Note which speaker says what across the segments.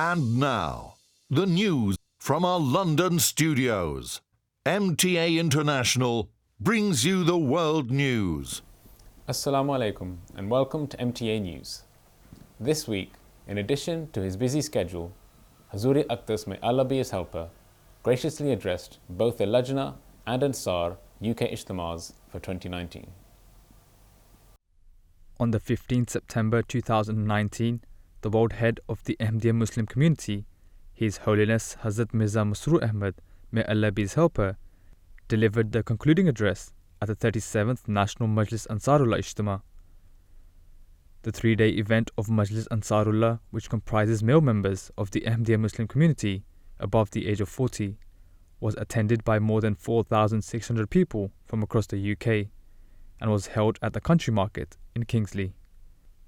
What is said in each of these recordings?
Speaker 1: And now, the news from our London studios. MTA International brings you the world news.
Speaker 2: Assalamu alaikum and welcome to MTA News. This week, in addition to his busy schedule, Huzoor Akhtas, may Allah be his helper, graciously addressed both the Lajna and Ansar UK Ijtimas for 2019.
Speaker 3: On the 15th September 2019, the world head of the Ahmadiyya Muslim community, His Holiness Hazrat Mirza Masroor Ahmad, may Allah be his helper, delivered the concluding address at the 37th National Majlis Ansarullah Ijtima. The three-day event of Majlis Ansarullah, which comprises male members of the Ahmadiyya Muslim community above the age of 40, was attended by more than 4,600 people from across the UK and was held at the Country Market in Kingsley.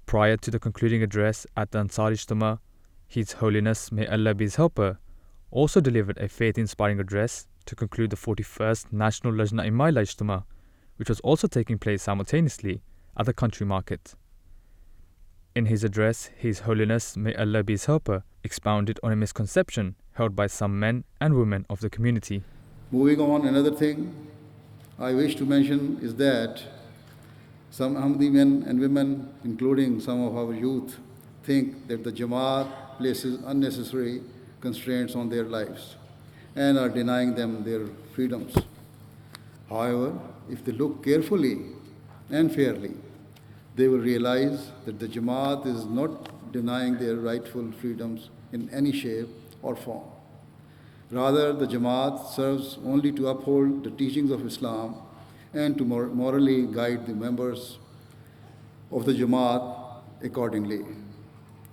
Speaker 3: Prior to the concluding address at the Ansar Ijtima, His Holiness, may Allah be his helper, also delivered a faith-inspiring address to conclude the 41st National Lajna Imaila Ijtima, which was also taking place simultaneously at the Country Market. In his address, His Holiness, may Allah be his helper, expounded on a misconception held by some men and women of the community.
Speaker 4: Moving on, another thing I wish to mention is that some Ahmadi men and women, including some of our youth, think that the Jamaat places unnecessary constraints on their lives and are denying them their freedoms. However, if they look carefully and fairly, they will realize that the Jamaat is not denying their rightful freedoms in any shape or form. Rather, the Jamaat serves only to uphold the teachings of Islam and to morally guide the members of the Jamaat accordingly.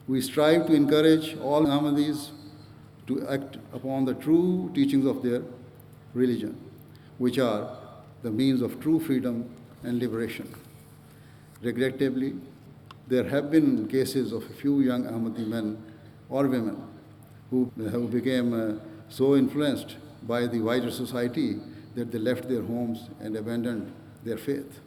Speaker 4: We strive to encourage all Ahmadis to act upon the true teachings of their religion, which are the means of true freedom and liberation. Regrettably, there have been cases of a few young Ahmadi men or women who became so influenced by the wider society that they left their homes and abandoned their faith.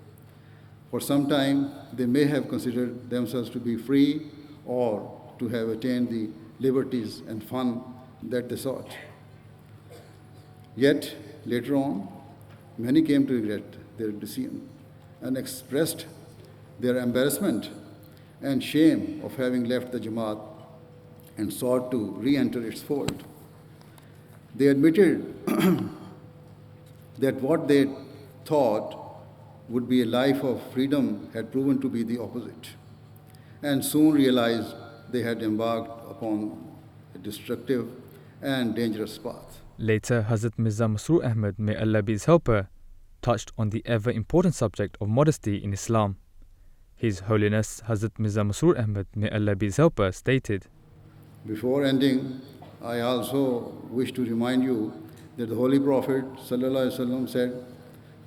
Speaker 4: For some time, they may have considered themselves to be free or to have attained the liberties and fun that they sought. Yet, later on, many came to regret their decision and expressed their embarrassment and shame of having left the Jamaat and sought to re-enter its fold. They admitted that what they thought would be a life of freedom had proven to be the opposite, and soon realized they had embarked upon a destructive and dangerous path.
Speaker 3: Later, Hazrat Mirza Masroor Ahmad, may Allah be his helper, touched on the ever-important subject of modesty in Islam. His Holiness Hazrat Mirza Masroor Ahmad, may Allah be his helper, stated,
Speaker 4: Before ending, I also wish to remind you that the Holy Prophet ﷺ said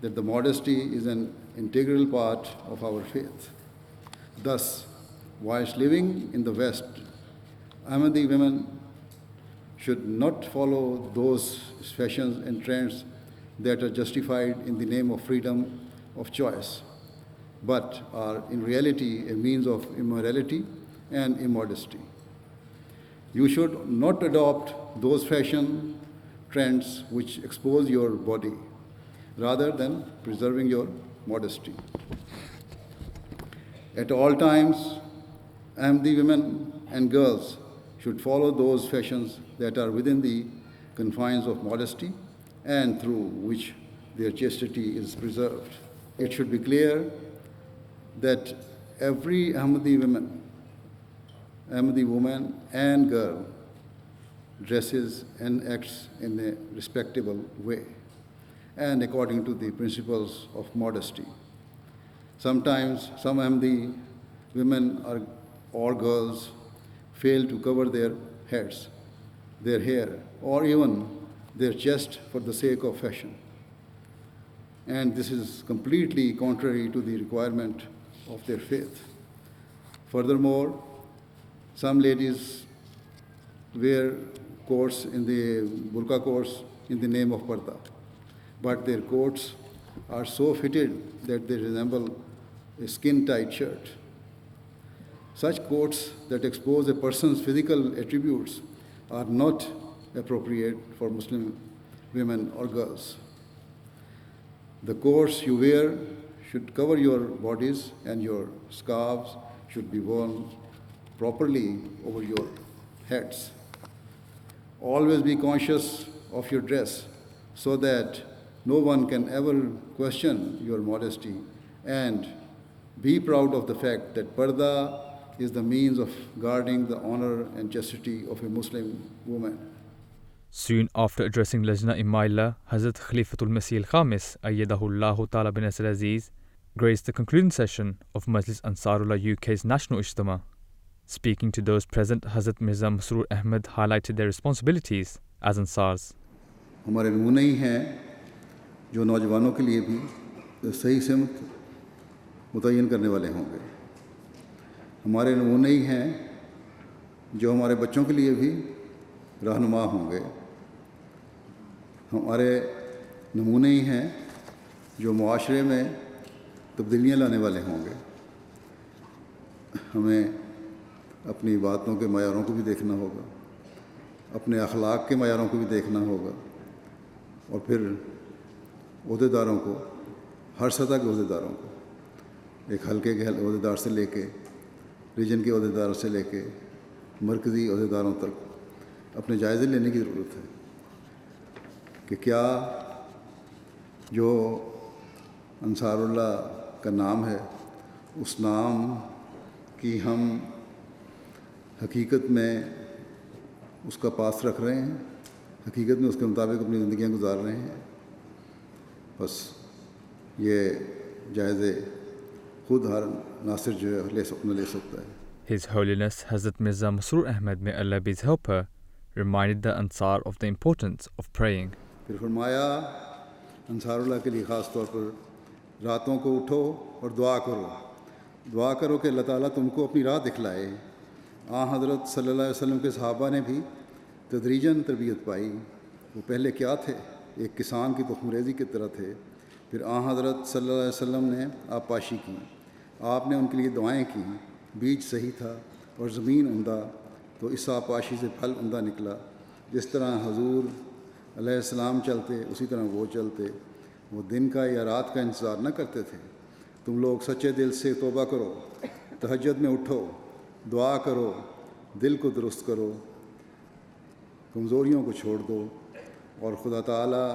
Speaker 4: that the modesty is an integral part of our faith. Thus, whilst living in the West, Ahmadi women should not follow those fashions and trends that are justified in the name of freedom of choice, but are in reality a means of immorality and immodesty. You should not adopt those fashion trends which expose your body, rather than preserving your modesty. At all times, Ahmadi women and girls should follow those fashions that are within the confines of modesty and through which their chastity is preserved. It should be clear that every Ahmadi woman and girl dresses and acts in a respectable way and according to the principles of modesty. Sometimes some Ahmadi women or girls fail to cover their heads, their hair, or even their chest for the sake of fashion. And this is completely contrary to the requirement of their faith. Furthermore, some ladies wear coats in the burqa coats in the name of parda, but their coats are so fitted that they resemble a skin-tight shirt. Such coats that expose a person's physical attributes are not appropriate for Muslim women or girls. The coats you wear should cover your bodies, and your scarves should be worn properly over your heads. Always be conscious of your dress so that no one can ever question your modesty, and be proud of the fact that parda is the means of guarding the honor and chastity of a Muslim woman.
Speaker 3: Soon after addressing Lajna Imaila, Hazrat Khalifatul Masih al-Khamis, Ayyadahullahu Ta'ala bin Nasr Aziz, graced the concluding session of Majlis Ansarullah UK's National Ijtima. Speaking to those present, Hazrat Mirza Masroor Ahmad highlighted their responsibilities as Ansars.
Speaker 4: हमारे नमूने ही हैं जो नौजवानों के लिए भी सही सिमत मुतय्यन करने वाले होंगे। हमारे नमूने ही हैं जो हमारे बच्चों के लिए भी रहनुमा होंगे। हमारे नमूने ही हैं जो मुआशरे में तब्दीलियाँ लाने वाले होंगे। हमें अपनी बातों के मयारों को भी देखना होगा, अपने अखलाक के मयारों को भी देखना होगा, और फिर ओहदेदारों को, हर सतह के ओहदेदारों को, एक हल्के के ओहदेदार से लेके रीजन के ओहदेदारों से लेके मरकज़ी ओहदेदारों तक अपने जायज़े लेने की ज़रूरत है कि क्या जो अंसारुल्लाह का नाम है उस नाम की हम हकीकत में उसका पास रख रहे हैं, हकीकत में उसके मुताबिक अपनी ज़िंदगियाँ गुजार रहे हैं। बस ये जायज़े खुद हर नासिर जो है ले सकता है।
Speaker 3: His Holiness Hazrat Mirza Masroor Ahmad, may Allah be his helper, reminded the Ansar of the importance of praying.
Speaker 4: फिर फरमाया अंसारुल्लाह के लिए ख़ास तौर पर रातों को उठो और दुआ करो कि अल्लाह ताला तुमको अपनी राह दिखलाए। हज़रत सल्लल्लाहु अलैहि वसल्लम के सहाबा ने भी तदरीजन तरबियत पाई। वो पहले क्या थे? एक किसान की तुख़्मरेज़ी की तरह थे। फिर हज़रत सल्लल्लाहु अलैहि वसल्लम ने आबपाशी की, आपने उनके लिए दुआएं की, बीज सही था और ज़मीन उम्दा, तो इस आबपाशी से फल उम्दा निकला। जिस तरह हुज़ूर अलैहिस्सलाम चलते उसी तरह वो चलते। वो दिन का या रात का इंतज़ार न करते थे। तुम लोग सच्चे दिल से तौबा करो, तहज्जुद में उठो, दुआ करो, दिल को दुरुस्त करो, कमज़ोरियों को छोड़ दो और खुदा ताला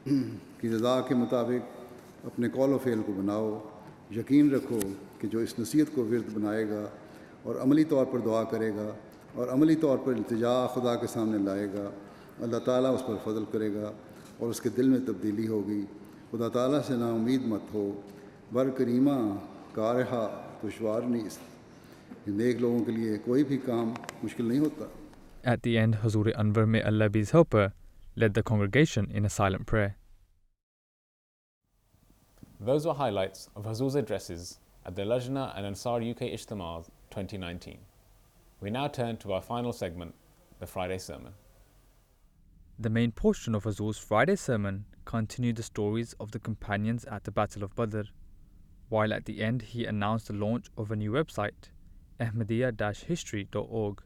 Speaker 4: की रज़ा के मुताबिक अपने कौल व फ़ेल को बनाओ। यकीन रखो कि जो इस नसीहत को विर्द बनाएगा और अमली तौर पर दुआ करेगा और अमली तौर पर इल्तिजा खुदा के सामने लाएगा, अल्लाह ताला उस पर फ़ज़ल करेगा और उसके दिल में तब्दीली होगी। खुदा ताला से नाउम्मीद मत हो, बर करीमा कारहा दुश्वार नीस्त। नेक लोगों के लिए कोई भी काम मुश्किल नहीं होता।
Speaker 3: At the end, Huzoor Anwar, may Allah be his helper, led the congregation in a silent prayer.
Speaker 2: Those were highlights of Huzoor's addresses at the Lajna and Ansar UK Ijtima 2019. We now turn to our final segment, the Friday Sermon.
Speaker 3: The main portion of Huzoor's Friday sermon continued the stories of the companions at the Battle of Badr, while at the end he announced the launch of a new website, ahmadiyya-history.org.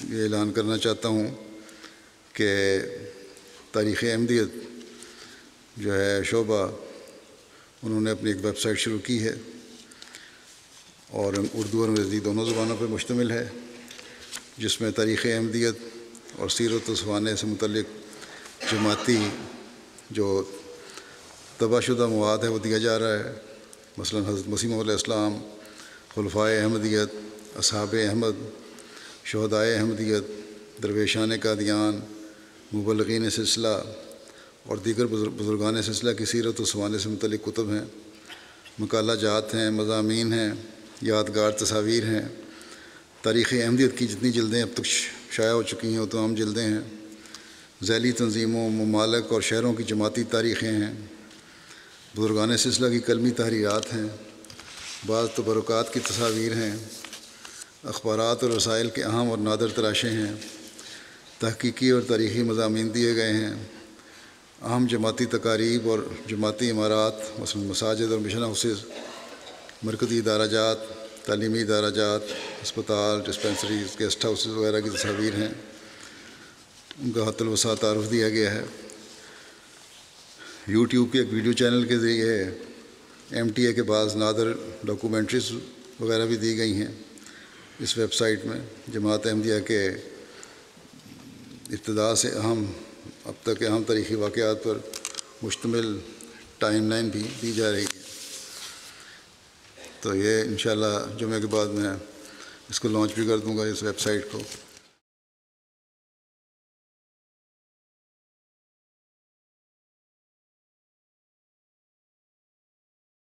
Speaker 4: یہ اعلان کرنا چاہتا ہوں کہ تاریخ احمدیت جو ہے شعبہ، انہوں نے اپنی ایک ویب سائٹ شروع کی ہے اور اردو اور انگریزی دونوں زبانوں پہ مشتمل ہے، جس میں تاریخ احمدیت اور سیرت و سوانح سے متعلق جماعتی جو طبع شدہ مواد ہے وہ دیا جا رہا ہے۔ مثلا حضرت مسیح موعود علیہ السلام، خلفائے احمدیت، اصحاب احمد، شہدائے احمدیت، درویشان قادیان، مبلغین سلسلہ اور دیگر بزرگان سلسلہ کی سیرت و سوانح سے متعلق کتب ہیں، مقالہ جات ہیں، مضامین ہیں، یادگار تصاویر ہیں۔ تاریخ احمدیت کی جتنی جلدیں اب تک شائع ہو چکی ہیں وہ تمام جلدیں ہیں۔ ذیلی تنظیموں، ممالک اور شہروں کی جماعتی تاریخیں ہیں، بزرگان سلسلہ کی قلمی تحریرات ہیں، بعض تبرکات کی تصاویر ہیں، اخبارات اور رسائل کے اہم اور نادر تراشے ہیں، تحقیقی اور تاریخی مضامین دیے گئے ہیں، اہم جماعتی تقاریب اور جماعتی عمارات مثلا مساجد اور مشن ہاؤسز، مرکزی ادارہ جات، تعلیمی ادارہ جات، ہسپتال، ڈسپنسریز، گیسٹ ہاؤسز وغیرہ کی تصاویر ہیں، ان کا حت الوسع تعارف دیا گیا ہے۔ یوٹیوب کے ایک ویڈیو چینل کے ذریعے ایم ٹی اے کے بعض نادر ڈاکومنٹریز وغیرہ بھی دی گئی ہیں اس ویب سائٹ میں۔ جماعت احمدیہ کے ابتدا سے اب تک اہم تاریخی واقعات پر مشتمل ٹائم لائن بھی دی جا رہی ہے۔ تو یہ انشاءاللہ جمعے کے بعد میں اس کو لانچ بھی کر دوں گا اس ویب سائٹ کو۔